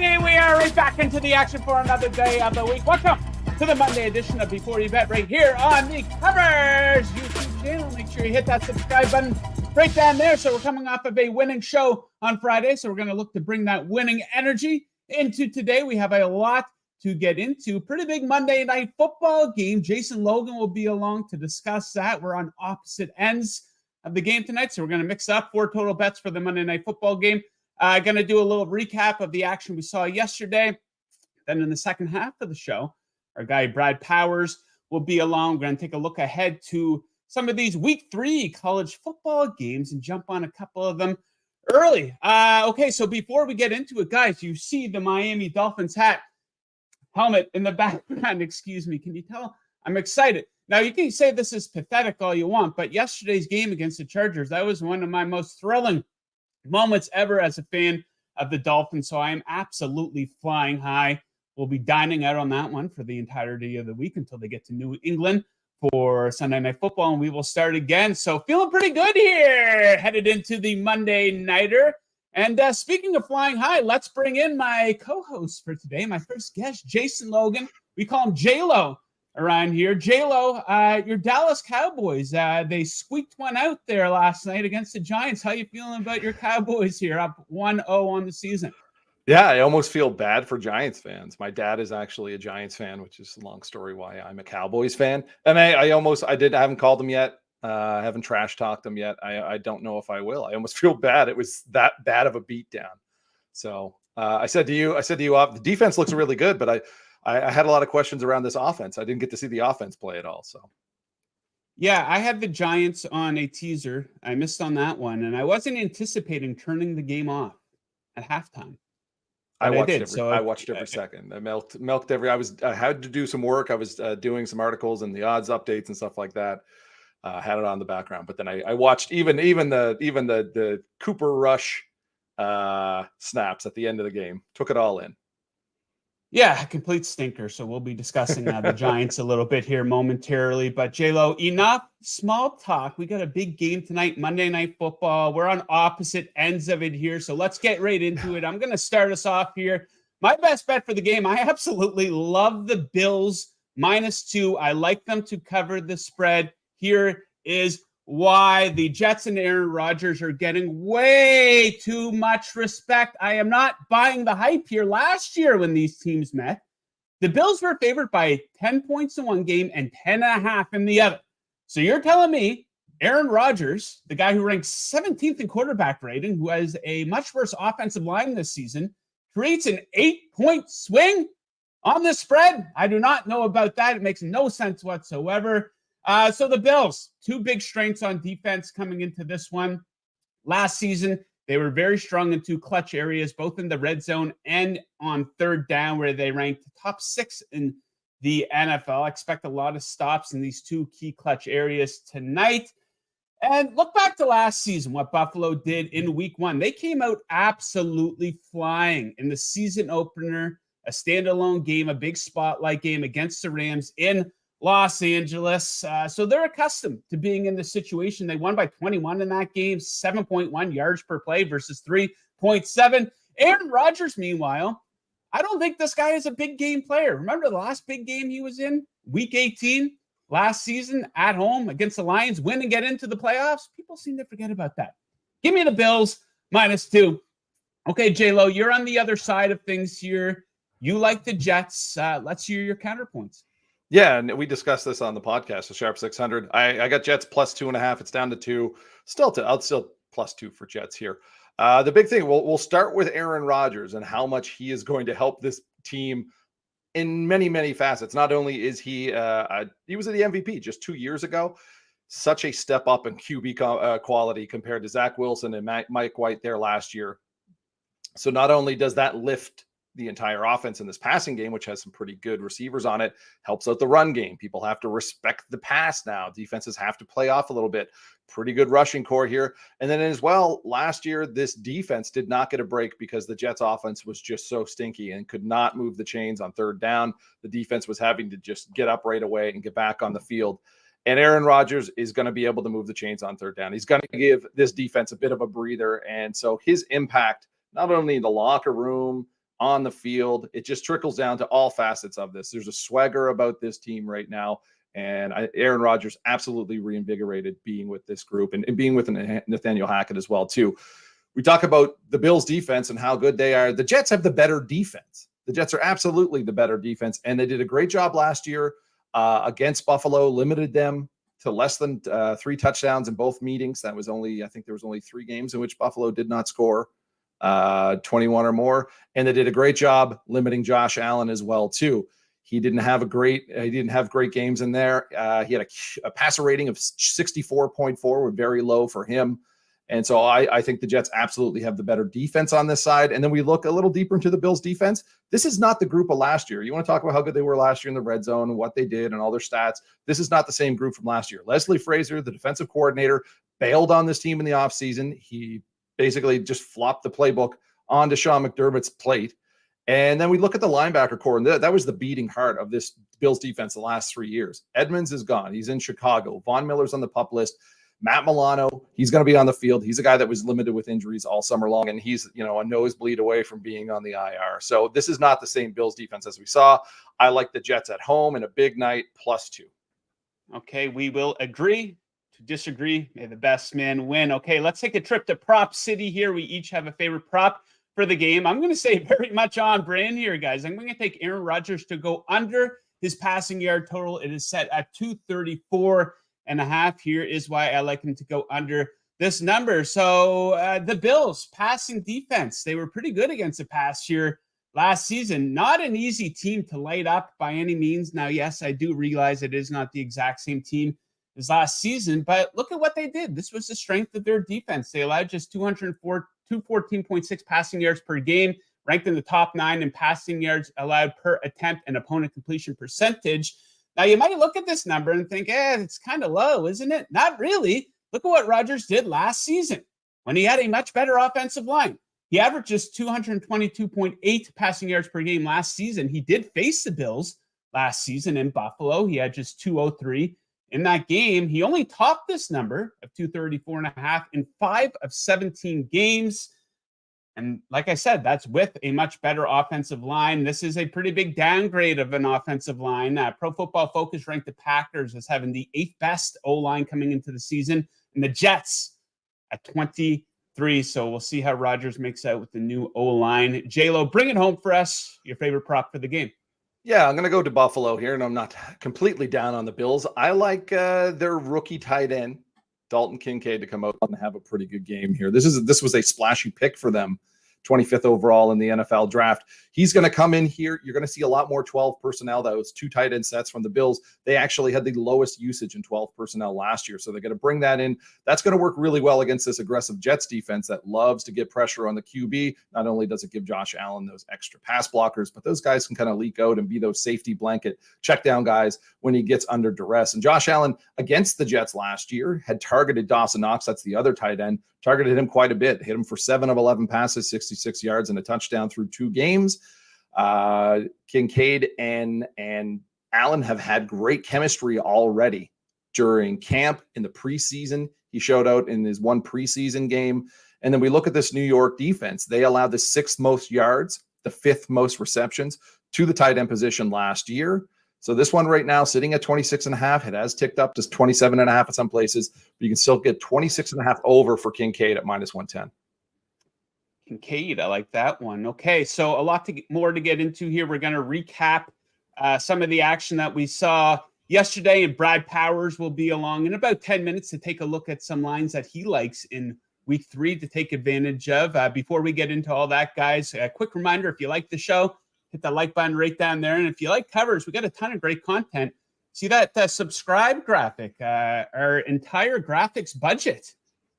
Monday. We are right back into the action for another day of the week. Welcome to the Monday edition of Before You Bet right here on the Covers YouTube channel. Make sure you hit that subscribe button right down there. So we're coming off of a winning show on Friday, so we're going to look to bring that winning energy into today. We have a lot to get into. Pretty big Monday night football game. Jason Logan will be along to discuss that. We're on opposite ends of the game tonight, so we're going to mix up 4 total bets for the Monday night football game. Going to do a little recap of the action we saw yesterday. Then in the second half of the show, our guy Brad Powers will be along. We're going to take a look ahead to some of these week 3 college football games and jump on a couple of them early. Okay, so before we get into it, guys, you see the Miami Dolphins helmet in the background. Excuse me. Can you tell? I'm excited. Now, you can say this is pathetic all you want, but yesterday's game against the Chargers, that was one of my most thrilling moments ever as a fan of the Dolphins. So I am absolutely flying high. We'll be dining out on that one for the entirety of the week until they get to New England for Sunday Night Football, and we will start again. So feeling pretty good here, headed into the Monday Nighter. And speaking of flying high, let's bring in my co-host for today, my first guest, Jason Logan. We call him J-Lo around here. J-Lo, your Dallas Cowboys, they squeaked one out there last night against the Giants. How you feeling about your Cowboys here, up 1-0 on the season? Yeah, I almost feel bad for Giants fans. My dad is actually a Giants fan, which is a long story why I'm a Cowboys fan. And I haven't called them yet. I haven't trash talked them yet. I don't know if I will. I almost feel bad. It was that bad of a beatdown. So I said to you, the defense looks really good, but I had a lot of questions around this offense. I didn't get to see the offense play at all. So, yeah, I had the Giants on a teaser. I missed on that one, and I wasn't anticipating turning the game off at halftime. I watched every second. I milked every. I had to do some work. I was doing some articles and the odds updates and stuff like that. Had it on the background, but then I watched even the Cooper Rush snaps at the end of the game. Took it all in. Yeah, a complete stinker. So we'll be discussing the Giants a little bit here momentarily. But J-Lo, enough small talk. We got a big game tonight, Monday Night Football. We're on opposite ends of it here. So let's get right into it. I'm going to start us off here. My best bet for the game, I absolutely love the Bills -2. I like them to cover the spread. Here is why. The Jets and Aaron Rodgers are getting way too much respect. I am not buying the hype here. Last year when these teams met, the Bills were favored by 10 points in one game and 10.5 in the other. So you're telling me Aaron Rodgers, the guy who ranks 17th in quarterback rating, who has a much worse offensive line this season, creates an 8-point swing on the spread? I do not know about that. It makes no sense whatsoever. So the Bills, 2 big strengths on defense coming into this one. Last season, they were very strong in 2 clutch areas, both in the red zone and on third down, where they ranked top 6 in the NFL. I expect a lot of stops in these 2 key clutch areas tonight. And look back to last season, what Buffalo did in week 1. They came out absolutely flying in the season opener, a standalone game, a big spotlight game against the Rams in Los Angeles. So they're accustomed to being in this situation. They won by 21 in that game, 7.1 yards per play versus 3.7. Aaron Rodgers, meanwhile, I don't think this guy is a big game player. Remember the last big game he was in? Week 18 last season at home against the Lions, win and get into the playoffs? People seem to forget about that. Give me the Bills -2. Okay, J-Lo, you're on the other side of things here. You like the Jets. Let's hear your counterpoints. Yeah, and we discussed this on the podcast, the Sharp 600. I got Jets +2.5. It's down to 2. I'll still +2 for Jets here. The big thing, we'll start with Aaron Rodgers and how much he is going to help this team in many, many facets. Not only is he was the MVP just 2 years ago, such a step up in QB quality compared to Zach Wilson and Mike White there last year. So not only does that lift the entire offense in this passing game, which has some pretty good receivers on it, helps out the run game. People have to respect the pass now. Defenses have to play off a little bit. Pretty good rushing core here. And then as well, last year, this defense did not get a break because the Jets offense was just so stinky and could not move the chains on third down. The defense was having to just get up right away and get back on the field. And Aaron Rodgers is going to be able to move the chains on third down. He's going to give this defense a bit of a breather. And so his impact, not only in the locker room, on the field. It just trickles down to all facets of this. There's a swagger about this team right now. And Aaron Rodgers absolutely reinvigorated being with this group and being with Nathaniel Hackett as well, too. We talk about the Bills defense and how good they are. The Jets have the better defense. The Jets are absolutely the better defense. And they did a great job last year against Buffalo, limited them to less than 3 touchdowns in both meetings. That was I think there was only 3 games in which Buffalo did not score 21 or more. And they did a great job limiting Josh Allen as well, too. He didn't have great games in there. He had a passer rating of 64.4, very low for him. And so I think the Jets absolutely have the better defense on this side. And then we look a little deeper into the Bills defense. This is not the group of last year. You want to talk about how good they were last year in the red zone and what they did and all their stats. This is not the same group from last year. Leslie Frazier, the defensive coordinator, bailed on this team in the offseason. He basically just flopped the playbook onto Sean McDermott's plate. And then we look at the linebacker core, and that was the beating heart of this Bills defense the last 3 years. Edmonds is gone. He's in Chicago. Von Miller's on the PUP list. Matt Milano, he's going to be on the field. He's a guy that was limited with injuries all summer long, and he's a nosebleed away from being on the IR. So this is not the same Bills defense as we saw. I like the Jets at home in a big night, +2. Okay, we will agree to disagree. May the best man win. Okay, let's take a trip to Prop City here. We each have a favorite prop for the game. I'm going to say very much on brand here, guys. I'm going to take Aaron Rodgers to go under his passing yard total. It is set at 234.5. Here is why I like him to go under this number. So the Bills passing defense, they were pretty good against the pass here last season. Not an easy team to light up by any means. Now, yes, I do realize it is not the exact same team as last season, but look at what they did. This was the strength of their defense. They allowed just 214.6 passing yards per game, ranked in the top 9 in passing yards allowed per attempt and opponent completion percentage. Now, you might look at this number and think, it's kind of low, isn't it? Not really. Look at what Rodgers did last season when he had a much better offensive line. He averaged just 222.8 passing yards per game last season. He did face the Bills last season in Buffalo. He had just 203 in that game. He only topped this number of 234.5 in 5 of 17 games. And like I said, that's with a much better offensive line. This is a pretty big downgrade of an offensive line. Pro Football Focus ranked the Packers as having the 8th best O-line coming into the season, and the Jets at 23. So we'll see how Rodgers makes out with the new O-line. J-Lo, bring it home for us. Your favorite prop for the game. Yeah, I'm going to go to Buffalo here, and I'm not completely down on the Bills. I like their rookie tight end, Dalton Kincaid, to come out and have a pretty good game here. This was a splashy pick for them, 25th overall in the NFL draft. He's going to come in here. You're going to see a lot more 12 personnel. That was 2 tight end sets from the Bills. They actually had the lowest usage in 12 personnel last year. So they're going to bring that in. That's going to work really well against this aggressive Jets defense that loves to get pressure on the QB. Not only does it give Josh Allen those extra pass blockers, but those guys can kind of leak out and be those safety blanket check down guys when he gets under duress. And Josh Allen against the Jets last year had targeted Dawson Knox. That's the other tight end. Targeted him quite a bit. Hit him for 7 of 11 passes, 66 yards, and a touchdown through 2 games. Kincaid and Allen have had great chemistry already during camp. In the preseason, he showed out in his 1 preseason game. And then we look at this New York defense. They allowed the 6th most yards, the 5th most receptions to the tight end position last year. So this one right now sitting at 26.5. It has ticked up to 27.5 at some places, but you can still get 26.5 over for Kincaid at -110. Kincaid, I like that one. Okay, so a lot more to get into here. We're going to recap some of the action that we saw yesterday, and Brad Powers will be along in about 10 minutes to take a look at some lines that he likes in week 3 to take advantage of. Before we get into all that, guys, a quick reminder, if you like the show, hit that like button right down there. And if you like covers, we got a ton of great content. See that subscribe graphic? Our entire graphics budget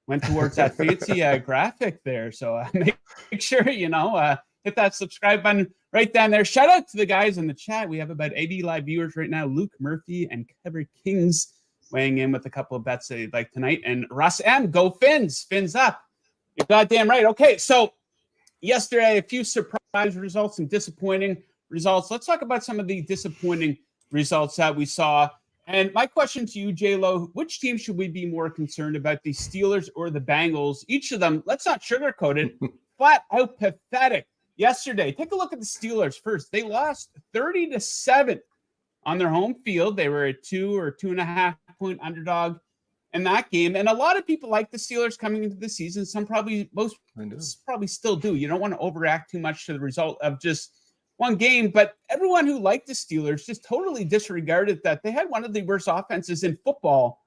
went towards that fancy graphic there. So make sure, hit that subscribe button right down there. Shout out to the guys in the chat. We have about 80 live viewers right now. Luke Murphy and Kevin Kings weighing in with a couple of bets that you'd like tonight. And Russ M, go Fins. Fins up. You're goddamn right. Okay, so yesterday, a few surprise results and disappointing results. Let's talk about some of the disappointing results that we saw. And my question to you, J-Lo, which team should we be more concerned about, the Steelers or the Bengals? Each of them, let's not sugarcoat it, flat out pathetic yesterday. Take a look at the Steelers first. They lost 30-7 on their home field. They were a 2 or 2.5 point underdog in that game. And a lot of people like the Steelers coming into the season. Most probably still do. You don't want to overreact too much to the result of just one game, but everyone who liked the Steelers just totally disregarded that they had one of the worst offenses in football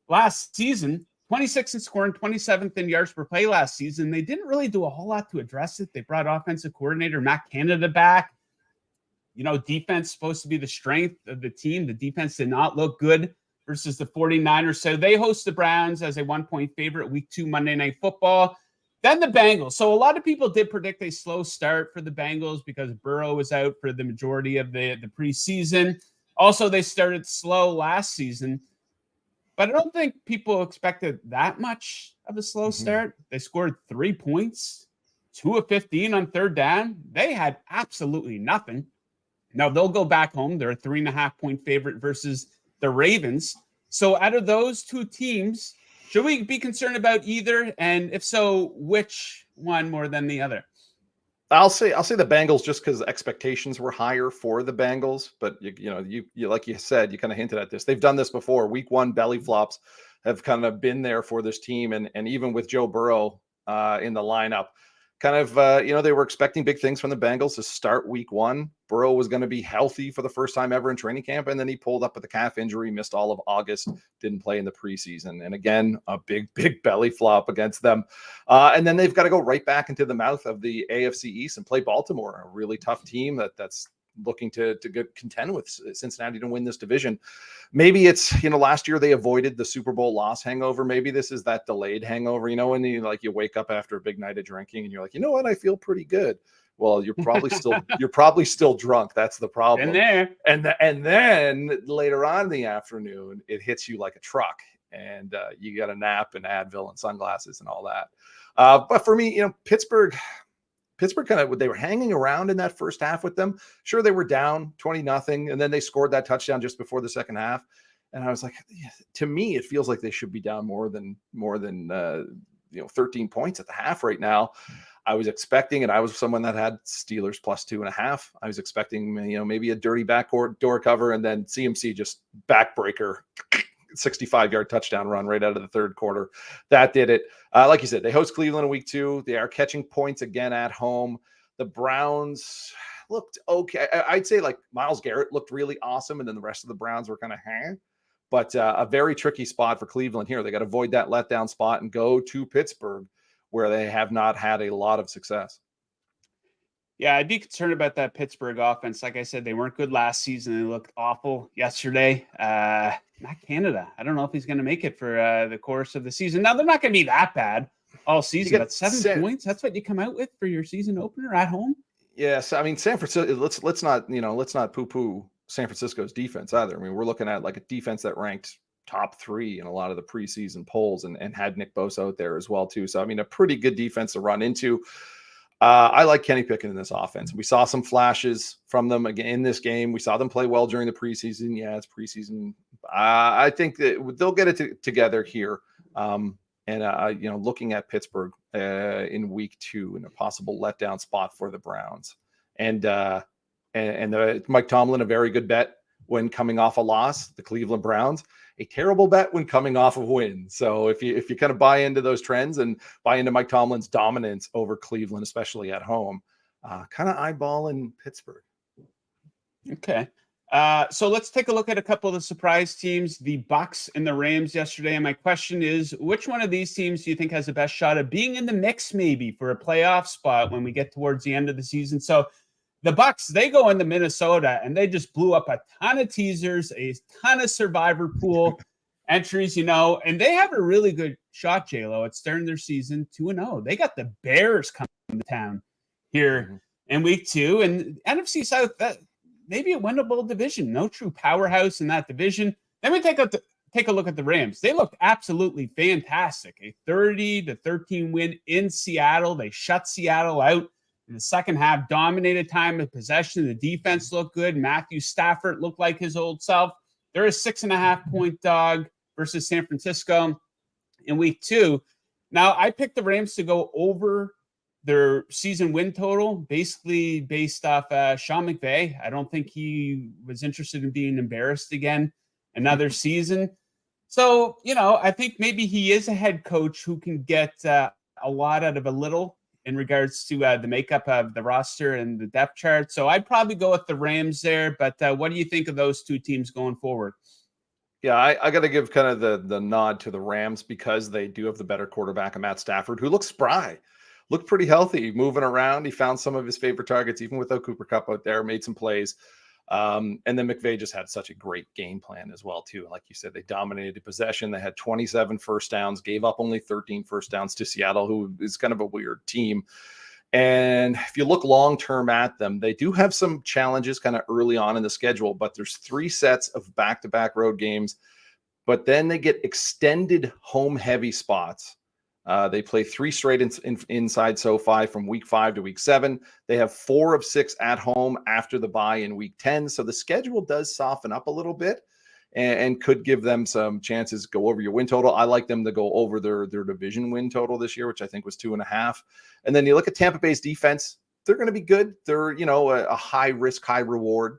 last season, 26th in scoring, 27th in yards per play last season. They didn't really do a whole lot to address it. They brought offensive coordinator Matt Canada back. Defense supposed to be the strength of the team. The defense did not look good versus the 49ers. So they host the Browns as a 1-point favorite week 2 Monday Night Football. Then the Bengals. So a lot of people did predict a slow start for the Bengals because Burrow was out for the majority of the preseason. Also, they started slow last season. But I don't think people expected that much of a slow start. They scored 3 points, 2 of 15 on third down. They had absolutely nothing. Now they'll go back home. They're a 3.5-point favorite versus the Ravens. So out of those two teams, should we be concerned about either? And if so, which one more than the other? I'll say the Bengals just because expectations were higher for the Bengals. But you like you said, you kind of hinted at this. They've done this before. Week 1 belly flops have kind of been there for this team, and even with Joe Burrow in the lineup, kind of they were expecting big things from the Bengals to start week 1. Burrow was going to be healthy for the first time ever in training camp, and then he pulled up with a calf injury, missed all of August, didn't play in the preseason, and again a big belly flop against them. And then they've got to go right back into the mouth of the AFC East and play Baltimore, a really tough team that's looking to get contend with Cincinnati to win this division. Maybe it's, last year they avoided the Super Bowl loss hangover. Maybe this is that delayed hangover, when you wake up after a big night of drinking and you're like, you know what, I feel pretty good. Well, you're probably still drunk. That's the problem. And then later on in the afternoon, it hits you like a truck, and you got a nap and Advil and sunglasses and all that. But for me, Pittsburgh they were hanging around in that first half with them. Sure, they were down 20-0, and then they scored that touchdown just before the second half. And I was like, to me, it feels like they should be down more than 13 points at the half right now. I was expecting, and I was someone that had Steelers plus 2.5. I was expecting, maybe a dirty door cover, and then CMC just backbreaker, 65-yard touchdown run right out of the third quarter. That did it. Like you said, they host Cleveland in week 2. They are catching points again at home. The Browns looked okay. I'd say like Myles Garrett looked really awesome, and then the rest of the Browns were kind of But a very tricky spot for Cleveland here. They got to avoid that letdown spot and go to Pittsburgh, where they have not had a lot of success. Yeah, I'd be concerned about that Pittsburgh offense. Like I said, they weren't good last season. They looked awful yesterday. Matt Canada, I don't know if he's going to make it for the course of the season. Now, they're not going to be that bad all season, but 7 points, that's what you come out with for your season opener at home? Yes, I mean, San Francisco, let's not poo-poo San Francisco's defense either. I mean, we're looking at like a defense that ranked top 3 in a lot of the preseason polls and had Nick Bosa out there as well too. So, I mean, a pretty good defense to run into. I like Kenny Pickett in this offense. We saw some flashes from them again in this game. We saw them play well during the preseason. Yeah, it's preseason. I think that they'll get it together here. Looking at Pittsburgh in week 2 in a possible letdown spot for the Browns, and Mike Tomlin, a very good bet when coming off a loss. The Cleveland Browns, a terrible bet when coming off of win. So if you kind of buy into those trends and buy into Mike Tomlin's dominance over Cleveland, especially at home, kind of eyeballing Pittsburgh. Okay. So let's take a look at a couple of the surprise teams, the Bucks and the Rams yesterday. And my question is, which one of these teams do you think has the best shot of being in the mix maybe for a playoff spot when we get towards the end of the season? So the Bucks, they go into Minnesota and they just blew up a ton of teasers, a ton of survivor pool entries, and they have a really good shot, J-Lo, at starting their season 2-0. They got the Bears coming to town here in week 2, and NFC South, that maybe a winnable division. No true powerhouse in that division. Then we take a look at the Rams. They looked absolutely fantastic. A 30-13 win in Seattle. They shut Seattle out in the second half, dominated time of possession. The defense looked good. Matthew Stafford looked like his old self. They're a 6.5-point dog versus San Francisco in week 2. Now, I picked the Rams to go over their season win total, basically based off Sean McVay. I don't think he was interested in being embarrassed again another season. So, I think maybe he is a head coach who can get a lot out of a little in regards to the makeup of the roster and the depth chart. So I'd probably go with the Rams there. But what do you think of those two teams going forward? Yeah, I got to give kind of the nod to the Rams because they do have the better quarterback, Matt Stafford, who looks spry, looked pretty healthy, moving around. He found some of his favorite targets, even without Cooper Kupp out there, made some plays. And then McVay just had such a great game plan as well, too. Like you said, they dominated possession. They had 27 first downs, gave up only 13 first downs to Seattle, who is kind of a weird team. And if you look long-term at them, they do have some challenges kind of early on in the schedule, but there's 3 sets of back-to-back road games, but then they get extended home-heavy spots. They play 3 straight inside SoFi from week 5 to week 7. They have 4 of 6 at home after the bye in week 10. So the schedule does soften up a little bit and could give them some chances to go over your win total. I like them to go over their division win total this year, which I think was 2.5. And then you look at Tampa Bay's defense, they're going to be good. They're, a high risk, high reward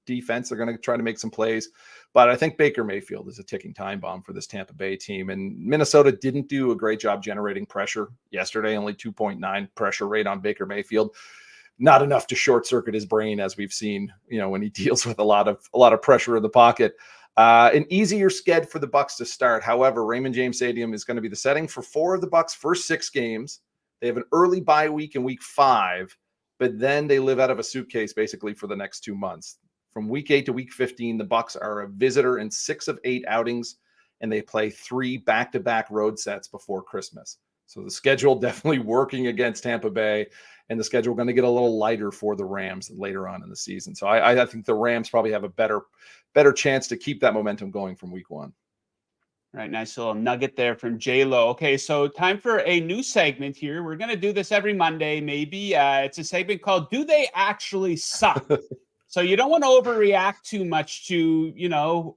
defense. They're going to try to make some plays. But I think Baker Mayfield is a ticking time bomb for this Tampa Bay team. And Minnesota didn't do a great job generating pressure yesterday, only 2.9 pressure rate on Baker Mayfield. Not enough to short circuit his brain, as we've seen, when he deals with a lot of pressure in the pocket. An easier sked for the Bucs to start. However, Raymond James Stadium is going to be the setting for 4 of the Bucs' first 6 games. They have an early bye week in week 5, but then they live out of a suitcase basically for the next 2 months. From week 8 to week 15, the Bucs are a visitor in 6 of 8 outings, and they play 3 back-to-back road sets before Christmas. So the schedule definitely working against Tampa Bay, and the schedule going to get a little lighter for the Rams later on in the season. So I think the Rams probably have a better chance to keep that momentum going from week 1. Right, nice little nugget there from J-Lo. Okay, so time for a new segment here. We're going to do this every Monday, maybe. It's a segment called Do They Actually Suck? So you don't want to overreact too much to,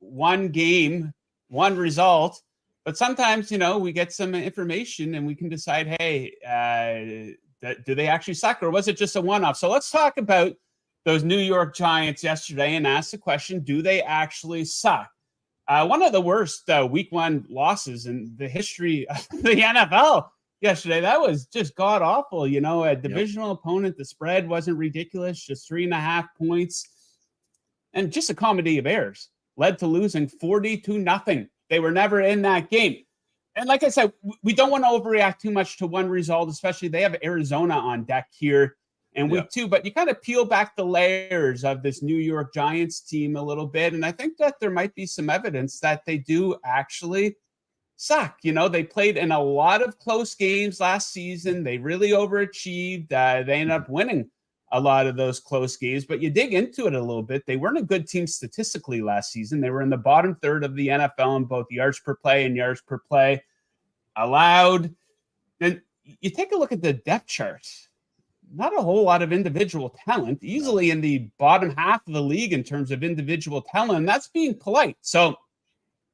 one game, one result. But sometimes, we get some information and we can decide, hey, do they actually suck, or was it just a one-off? So let's talk about those New York Giants yesterday and ask the question, do they actually suck? One of the worst week 1 losses in the history of the NFL yesterday. That was just god awful. A divisional opponent, the spread wasn't ridiculous, just 3.5 points. And just a comedy of errors led to losing 40-0. They were never in that game. And like I said, we don't want to overreact too much to one result, especially they have Arizona on deck here in week 2. But you kind of peel back the layers of this New York Giants team a little bit. And I think that there might be some evidence that they do actually suck. They played in a lot of close games last season. They really overachieved. They ended up winning a lot of those close games. But you dig into it a little bit, they weren't a good team statistically last season. They were in the bottom third of the NFL in both yards per play and yards per play allowed. Then you take a look at the depth chart. Not a whole lot of individual talent, easily in the bottom half of the league in terms of individual talent. And that's being polite. So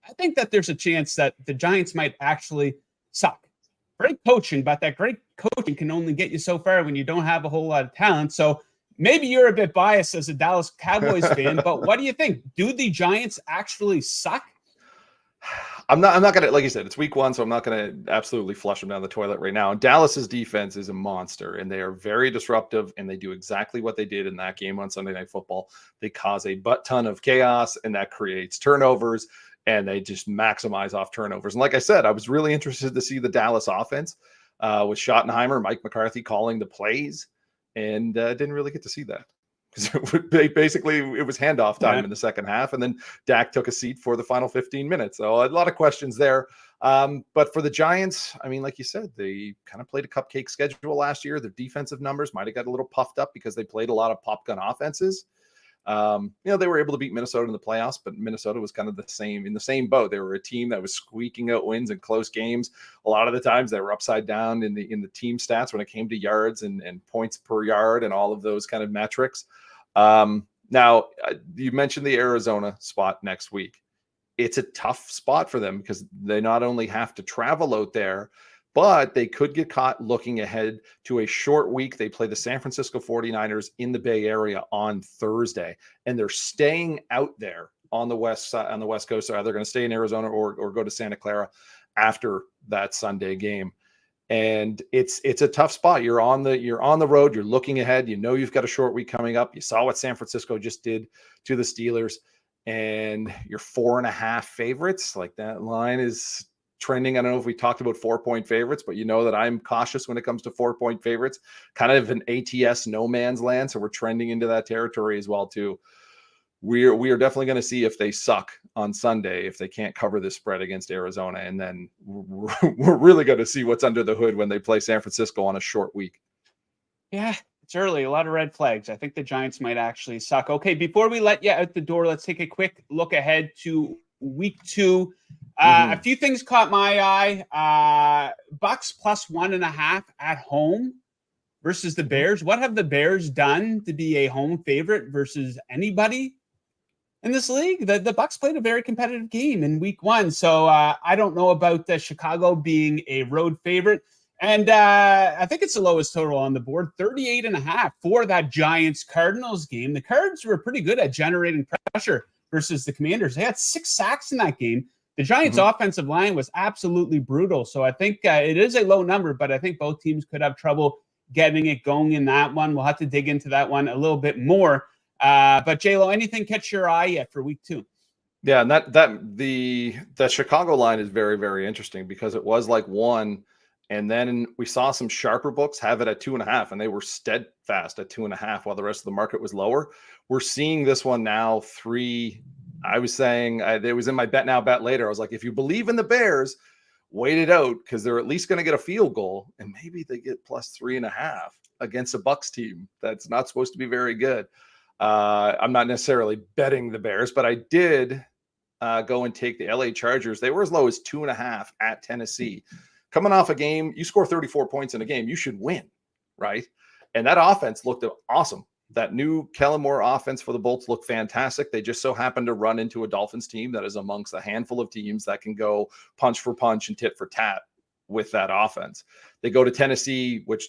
I think that there's a chance that the Giants might actually suck. Great coaching, but that great coaching can only get you so far when you don't have a whole lot of talent. So maybe you're a bit biased as a Dallas Cowboys fan, but what do you think? Do the Giants actually suck? I'm not going to, like you said, it's week 1, so I'm not going to absolutely flush them down the toilet right now. Dallas's defense is a monster, and they are very disruptive, and they do exactly what they did in that game on Sunday Night Football. They cause a butt ton of chaos, and that creates turnovers, and they just maximize off turnovers. And like I said, I was really interested to see the Dallas offense with Schottenheimer, Mike McCarthy calling the plays, and didn't really get to see that. Basically, it was handoff time in the second half, and then Dak took a seat for the final 15 minutes. So a lot of questions there. But for the Giants, I mean, like you said, they kind of played a cupcake schedule last year. Their defensive numbers might have got a little puffed up because they played a lot of pop gun offenses. They were able to beat Minnesota in the playoffs, but Minnesota was kind of in the same boat. They were a team that was squeaking out wins in close games. A lot of the times they were upside down in the team stats when it came to yards and points per yard and all of those kind of metrics. Now you mentioned the Arizona spot next week. It's a tough spot for them because they not only have to travel out there, but they could get caught looking ahead to a short week. They play the San Francisco 49ers in the Bay Area on Thursday, and they're staying out there on the west side, on the West Coast. So they're going to stay in Arizona or go to Santa Clara after that Sunday game. And it's a tough spot. You're on the road. You're looking ahead. You know you've got a short week coming up. You saw what San Francisco just did to the Steelers, and you're 4.5 favorites. Like, that line is trending. I don't know if we talked about 4-point favorites, but you know that I'm cautious when it comes to 4-point favorites. Kind of an ATS no man's land, so we're trending into that territory as well too. We are definitely going to see if they suck on Sunday, if they can't cover this spread against Arizona, and then we're really going to see what's under the hood when they play San Francisco on a short week. Yeah, it's early. A lot of red flags. I think the Giants might actually suck. Okay, before we let you out the door, let's take a quick look ahead to week 2. A few things caught my eye. Bucks plus 1.5 at home versus the Bears. What have the Bears done to be a home favorite versus anybody in this league? The Bucks played a very competitive game in week 1. So I don't know about Chicago being a road favorite. And I think it's the lowest total on the board, 38.5 for that Giants-Cardinals game. The Cards were pretty good at generating pressure versus the Commanders. They had 6 sacks in that game. The Giants' offensive line was absolutely brutal. So I think it is a low number, but I think both teams could have trouble getting it going in that one. We'll have to dig into that one a little bit more. But J-Lo, anything catch your eye yet for week 2? Yeah, and the Chicago line is very, very interesting because it was like 1, and then we saw some sharper books have it at 2.5, and they were steadfast at 2.5 while the rest of the market was lower. We're seeing this one now 3. I was saying it was in my bet now, bet later. I was like, if you believe in the Bears, wait it out because they're at least going to get a field goal, and maybe they get plus 3.5 against a Bucks team that's not supposed to be very good. I'm not necessarily betting the Bears, but I did go and take the LA Chargers. They were as low as 2.5 at Tennessee. Coming off a game, you score 34 points in a game, you should win, right? And that offense looked awesome. That new Kellen Moore offense for the Bolts looked fantastic. They just so happened to run into a Dolphins team that is amongst a handful of teams that can go punch for punch and tit for tat with that offense. They go to Tennessee, which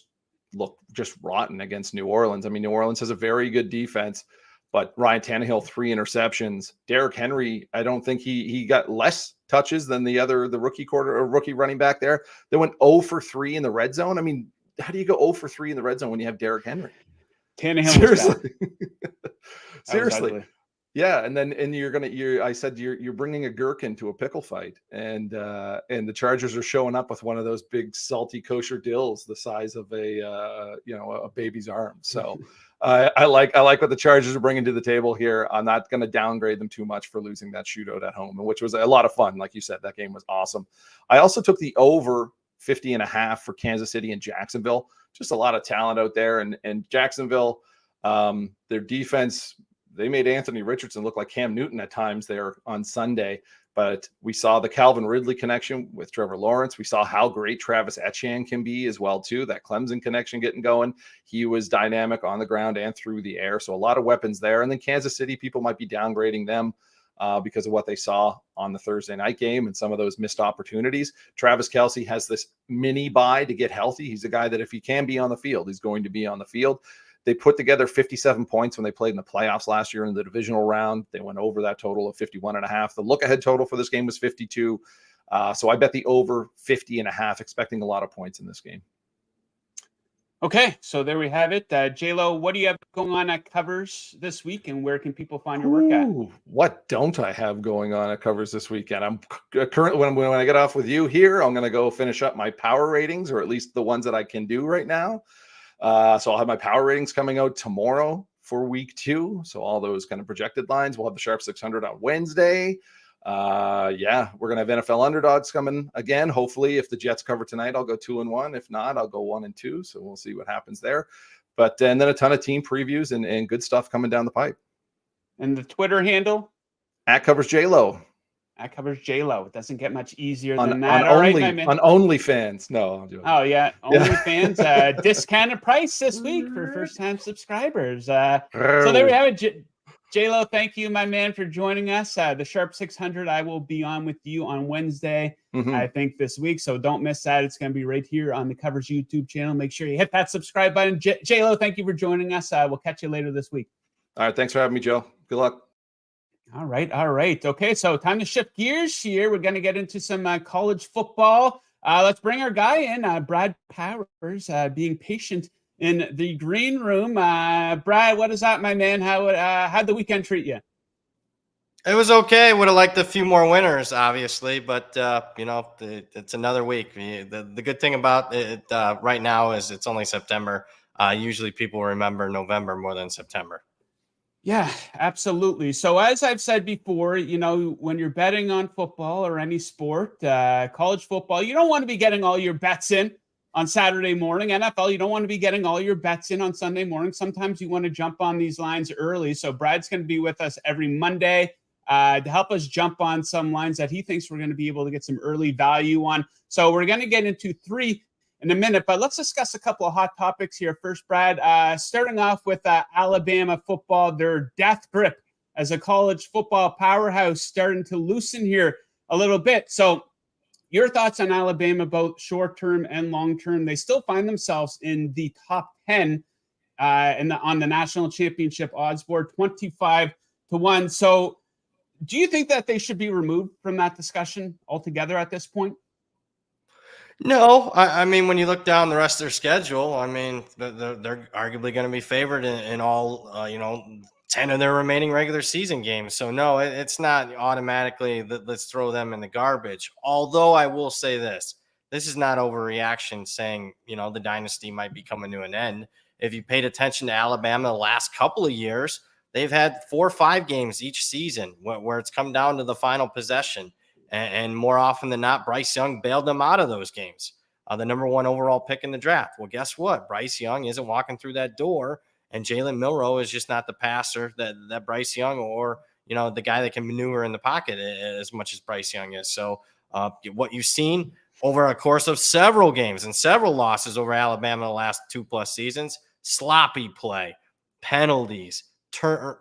looked just rotten against New Orleans. I mean, New Orleans has a very good defense, but Ryan Tannehill, 3 interceptions. Derrick Henry, I don't think he got less touches than the rookie running back there. They went 0 for 3 in the red zone. I mean, how do you go 0 for 3 in the red zone when you have Derrick Henry? Tannehill, seriously. Yeah, I said you're bringing a gherkin to a pickle fight, and the Chargers are showing up with one of those big salty kosher dills the size of a baby's arm. So I like what the Chargers are bringing to the table here. I'm not going to downgrade them too much for losing that shootout at home, which was a lot of fun. Like you said, that game was awesome. I also took the over 50.5 for Kansas City and Jacksonville. Just a lot of talent out there, and Jacksonville, their defense, they made Anthony Richardson look like Cam Newton at times there on Sunday. But we saw the Calvin Ridley connection with Trevor Lawrence. We saw how great Travis Etienne can be as well too. That Clemson connection getting going. He was dynamic on the ground and through the air. So a lot of weapons there. And then Kansas City, people might be downgrading them because of what they saw on the Thursday night game and some of those missed opportunities. Travis Kelce has this mini bye to get healthy. He's a guy that if he can be on the field, he's going to be on the field. They put together 57 points when they played in the playoffs last year in the divisional round. They went over that total of 51.5. The look-ahead total for this game was 52. So I bet the over 50.5, expecting a lot of points in this game. Okay, so there we have it. J-Lo, what do you have going on at Covers this week, and where can people find your work at? What don't I have going on at Covers this weekend? I'm currently, when I get off with you here, I'm going to go finish up my power ratings, or at least the ones that I can do right now. So I'll have my power ratings coming out tomorrow for week 2. So all those kind of projected lines. We'll have the Sharp 600 on Wednesday. We're going to have NFL underdogs coming again. Hopefully, if the Jets cover tonight, I'll go 2-1. If not, I'll go 1-2. So we'll see what happens there. But and then a ton of team previews and good stuff coming down the pipe. And the Twitter handle? At Covers JLo. At Covers JLo. It doesn't get much easier than that. On OnlyFans. No, I'm joking. Oh, yeah. OnlyFans. Discounted price this week for first-time subscribers. So there we have it. J-Lo, thank you, my man, for joining us. The Sharp 600, I will be on with you on Wednesday, I think, this week. So don't miss that. It's going to be right here on the Covers YouTube channel. Make sure you hit that subscribe button. J-Lo, thank you for joining us. We'll catch you later this week. All right. Thanks for having me, Joe. Good luck. All right. Okay, so time to shift gears here. We're going to get into some college football. Let's bring our guy in, Brad Powers, being patient in the green room. Brad, what is that, my man? How'd the weekend treat you? It was okay. Would have liked a few more winners, obviously, but it's another week. The good thing about it right now is it's only September. Usually people remember November more than September. Yeah, absolutely. So as I've said before, when you're betting on football or any sport, college football, you don't want to be getting all your bets in on Saturday morning. NFL, you don't want to be getting all your bets in on Sunday morning. Sometimes you want to jump on these lines early. So Brad's going to be with us every Monday to help us jump on some lines that he thinks we're going to be able to get some early value on. So we're going to get into 3 in a minute, but let's discuss a couple of hot topics here. First, Brad, starting off with Alabama football, their death grip as a college football powerhouse starting to loosen here a little bit. So your thoughts on Alabama, both short-term and long-term? They still find themselves in the top 10 on the national championship odds board, 25-1. So do you think that they should be removed from that discussion altogether at this point? No, I mean, when you look down the rest of their schedule, I mean, they're arguably going to be favored in all, 10 of their remaining regular season games. So no, it's not automatically that let's throw them in the garbage. Although I will say this is not overreaction saying, the dynasty might be coming to an end. If you paid attention to Alabama the last couple of years, they've had 4 or 5 games each season where it's come down to the final possession. And more often than not, Bryce Young bailed them out of those games. The number 1 overall pick in the draft. Well, guess what? Bryce Young isn't walking through that door, and Jalen Milroe is just not the passer that Bryce Young or, the guy that can maneuver in the pocket as much as Bryce Young is. So what you've seen over a course of several games and several losses over Alabama the last 2+ seasons, sloppy play, penalties,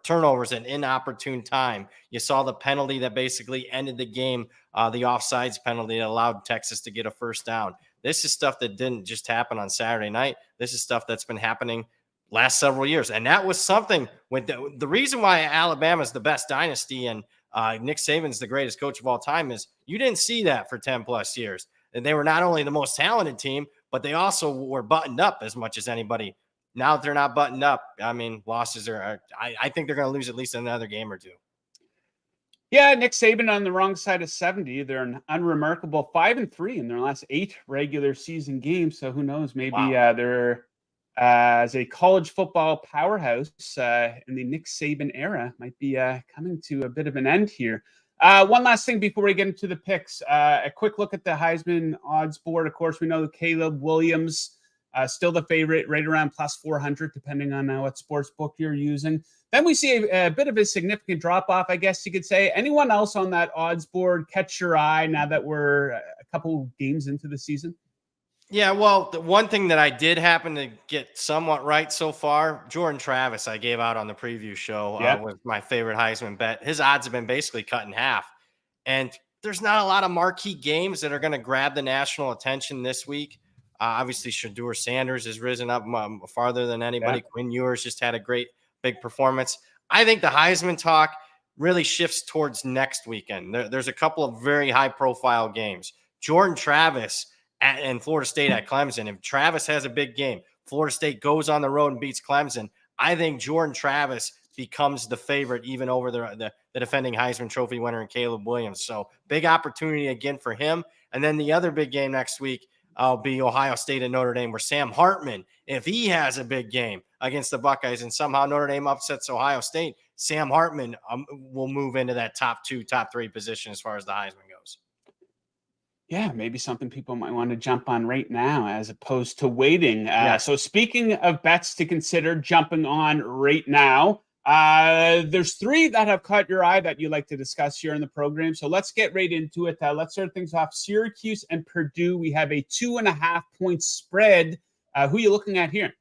turnovers at inopportune time. You saw the penalty that basically ended the game, the offsides penalty that allowed Texas to get a first down. This is stuff that didn't just happen on Saturday night. This is stuff that's been happening last several years. And that was something with the reason why Alabama is the best dynasty and Nick Saban's the greatest coach of all time is you didn't see that for 10+ years. And they were not only the most talented team, but they also were buttoned up as much as anybody. Now that they're not buttoned up, I mean, losses I think they're going to lose at least another game or 2. Yeah, Nick Saban on the wrong side of 70. They're an unremarkable 5-3 in their last 8 regular season games. So who knows? Maybe they're as a college football powerhouse in the Nick Saban era might be coming to a bit of an end here. One last thing before we get into the picks. A quick look at the Heisman odds board. Of course, we know Caleb Williams still the favorite, right around plus 400, depending on what sports book you're using. Then we see a bit of a significant drop-off, I guess you could say. Anyone else on that odds board catch your eye now that we're a couple games into the season? Yeah, well, the one thing that I did happen to get somewhat right so far, Jordan Travis, I gave out on the preview show with my favorite Heisman bet. His odds have been basically cut in half. And there's not a lot of marquee games that are going to grab the national attention this week. Obviously, Shedeur Sanders has risen up farther than anybody. Yeah. Quinn Ewers just had a great big performance. I think the Heisman talk really shifts towards next weekend. There's a couple of very high-profile games. Jordan Travis and Florida State at Clemson. If Travis has a big game, Florida State goes on the road and beats Clemson, I think Jordan Travis becomes the favorite even over the defending Heisman Trophy winner in Caleb Williams. So big opportunity again for him. And then the other big game next week will be Ohio State and Notre Dame, where Sam Hartman, if he has a big game against the Buckeyes and somehow Notre Dame upsets Ohio State, Sam Hartman will move into that top 2, top 3 position as far as the Heisman goes. Yeah, maybe something people might want to jump on right now as opposed to waiting. So speaking of bets to consider jumping on right now, there's 3 that have caught your eye that you like to discuss here in the program. So let's get right into it. Let's start things off. Syracuse and Purdue. We have a 2.5-point spread. Who are you looking at here?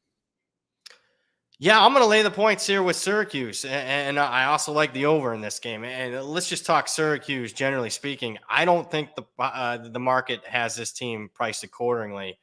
Yeah, I'm going to lay the points here with Syracuse, and I also like the over in this game. And let's just talk Syracuse. Generally speaking, I don't think the market has this team priced accordingly.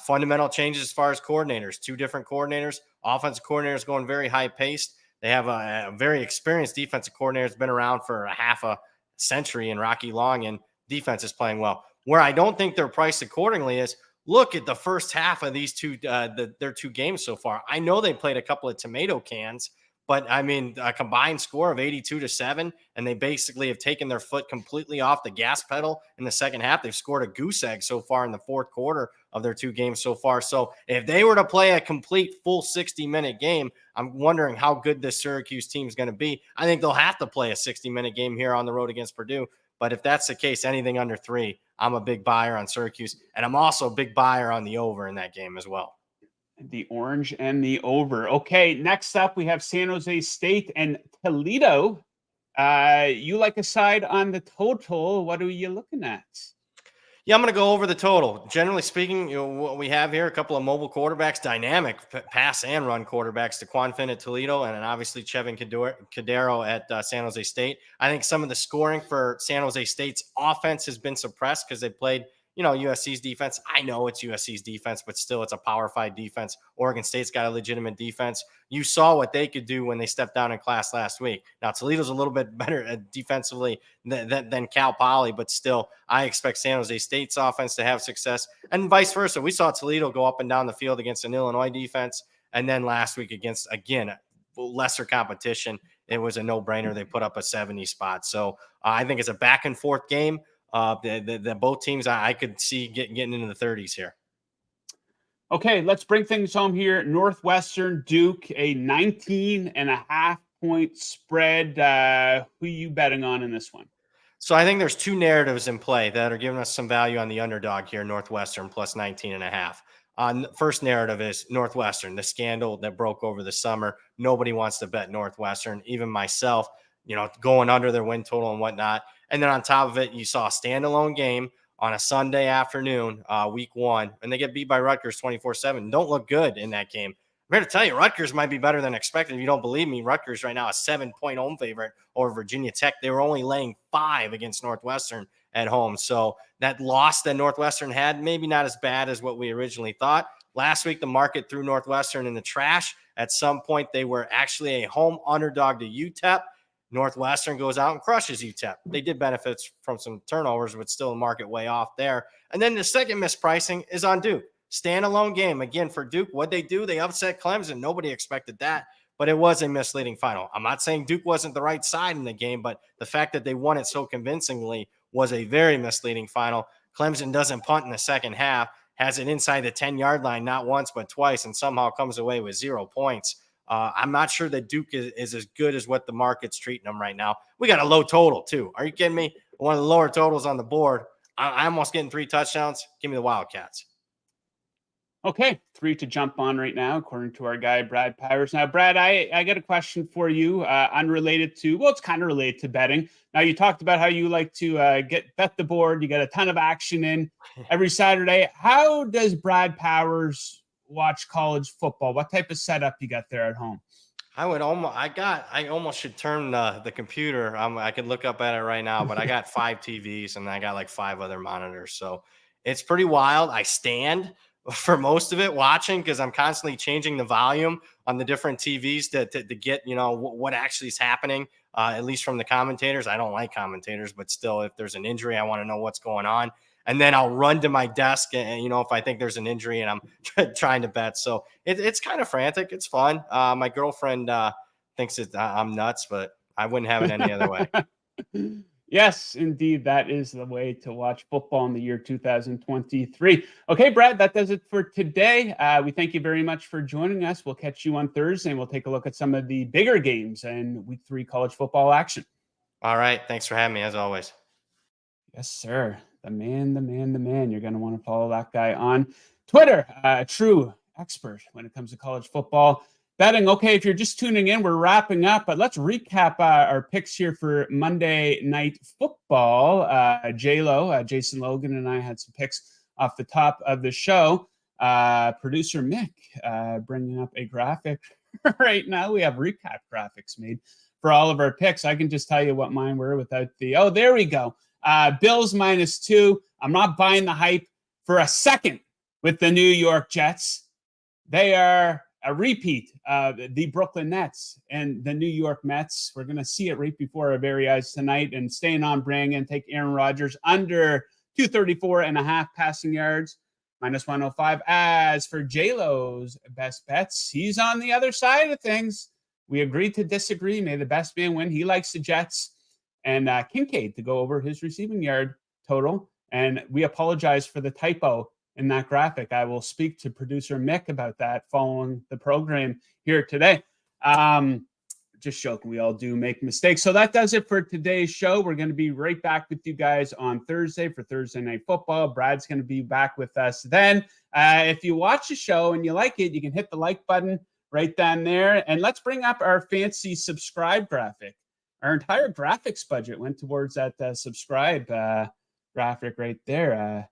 Fundamental changes as far as coordinators. Two different coordinators. Offensive coordinators going very high paced. They have a very experienced defensive coordinator that's been around for a half a century in Rocky Long, and defense is playing well. Where I don't think they're priced accordingly is look at the first half of these two, their two games so far. I know they played a couple of tomato cans, but I mean, a combined score of 82-7, and they basically have taken their foot completely off the gas pedal in the second half. They've scored a goose egg so far in the fourth quarter of their two games so far. So if they were to play a complete full 60-minute game, I'm wondering how good this Syracuse team is going to be. I think they'll have to play a 60-minute game here on the road against Purdue. But if that's the case, anything under 3, I'm a big buyer on Syracuse. And I'm also a big buyer on the over in that game as well. The orange and the over. Okay, next up we have San Jose State and Toledo. You like a side on the total. What are you looking at? Yeah, I'm going to go over the total. Generally speaking, what we have here, a couple of mobile quarterbacks, dynamic pass and run quarterbacks, Daquan Finn at Toledo, and then obviously Chevin Cadero at San Jose State. I think some of the scoring for San Jose State's offense has been suppressed because they played, USC's defense. I know it's USC's defense, but still it's a Power 5 defense. Oregon State's got a legitimate defense. You saw what they could do when they stepped down in class last week. Now, Toledo's a little bit better defensively than Cal Poly, but still, I expect San Jose State's offense to have success, and vice versa. We saw Toledo go up and down the field against an Illinois defense, and then last week against, again, lesser competition, it was a no-brainer. They put up a 70 spot. So I think it's a back-and-forth game. The both teams, I could see getting into the 30s here. Okay, let's bring things home here. Northwestern Duke, a 19.5-point spread. Who are you betting on in this one? So I think there's two narratives in play that are giving us some value on the underdog here, Northwestern plus 19.5. First narrative is Northwestern, the scandal that broke over the summer. Nobody wants to bet Northwestern, even myself, going under their win total and whatnot. And then on top of it, you saw a standalone game on a Sunday afternoon, week 1, and they get beat by Rutgers 24-7. Don't look good in that game. I'm here to tell you, Rutgers might be better than expected. If you don't believe me, Rutgers right now a 7-point home favorite over Virginia Tech. They were only laying 5 against Northwestern at home. So that loss that Northwestern had, maybe not as bad as what we originally thought. Last week, the market threw Northwestern in the trash. At some point, they were actually a home underdog to UTEP. Northwestern goes out and crushes UTEP. They did benefit from some turnovers, but still the market way off there. And then the second mispricing is on Duke. Standalone game. Again, for Duke, what they do, they upset Clemson. Nobody expected that, but it was a misleading final. I'm not saying Duke wasn't the right side in the game, but the fact that they won it so convincingly was a very misleading final. Clemson doesn't punt in the second half, has it inside the 10-yard line not once but twice, and somehow comes away with 0 points. I'm not sure that Duke is as good as what the market's treating them right now. We got a low total, too. Are you kidding me? One of the lower totals on the board. I'm almost getting 3 touchdowns. Give me the Wildcats. Okay, 3 to jump on right now, according to our guy, Brad Powers. Now, Brad, I got a question for you, unrelated to, well, it's kind of related to betting. Now, you talked about how you like to bet the board. You got a ton of action in every Saturday. How does Brad Powers watch college football? What type of setup you got there at home? I almost should turn the computer. I could look up at it right now, but I got 5 TVs and I got like 5 other monitors. So it's pretty wild. I stand for most of it watching because I'm constantly changing the volume on the different TVs to get, what actually is happening, at least from the commentators. I don't like commentators, but still, if there's an injury, I want to know what's going on. And then I'll run to my desk and, if I think there's an injury and I'm trying to bet. So it's kind of frantic. It's fun. My girlfriend thinks I'm nuts, but I wouldn't have it any other way. Yes, indeed. That is the way to watch football in the year 2023. Okay, Brad, that does it for today. We thank you very much for joining us. We'll catch you on Thursday and we'll take a look at some of the bigger games and week 3 college football action. All right. Thanks for having me as always. Yes, sir. The man. You're going to want to follow that guy on Twitter. True expert when it comes to college football betting. Okay, if you're just tuning in, we're wrapping up, but let's recap our picks here for Monday Night Football. J-Lo, Jason Logan, and I had some picks off the top of the show. Producer Mick bringing up a graphic right now. We have recap graphics made for all of our picks. I can just tell you what mine were without the, oh, there we go. Bills -2. I'm not buying the hype for a second with the New York Jets. They are a repeat of the Brooklyn Nets and the New York Mets. We're going to see it right before our very eyes tonight, and staying on brand and take Aaron Rodgers under 234.5 passing yards, -105. As for J-Lo's best bets, he's on the other side of things. We agreed to disagree. May the best man win. He likes the Jets and Kincaid to go over his receiving yard total. And we apologize for the typo in that graphic. I will speak to producer Mick about that following the program here today. Just joking. We all do make mistakes. So that does it for today's show. We're going to be right back with you guys on Thursday for Thursday Night Football. Brad's going to be back with us then. If you watch the show and you like it, you can hit the like button right down there. And let's bring up our fancy subscribe graphic. Our entire graphics budget went towards that subscribe graphic right there.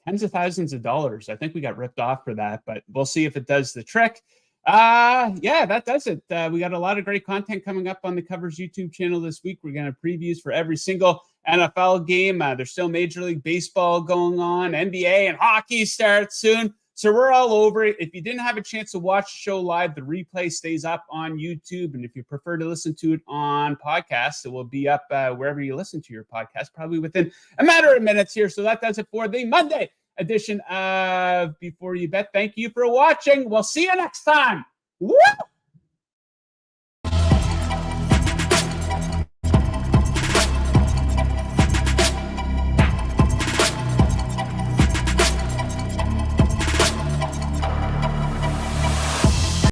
Tens of thousands of dollars. I think we got ripped off for that, but we'll see if it does the trick. Yeah, that does it. We got a lot of great content coming up on the Covers YouTube channel this week. We're going to previews for every single NFL game. There's still Major League Baseball going on. NBA and hockey starts soon. So we're all over it. If you didn't have a chance to watch the show live, the replay stays up on YouTube. And if you prefer to listen to it on podcasts, it will be up wherever you listen to your podcast, probably within a matter of minutes here. So that does it for the Monday edition of Before You Bet. Thank you for watching. We'll see you next time. Woo!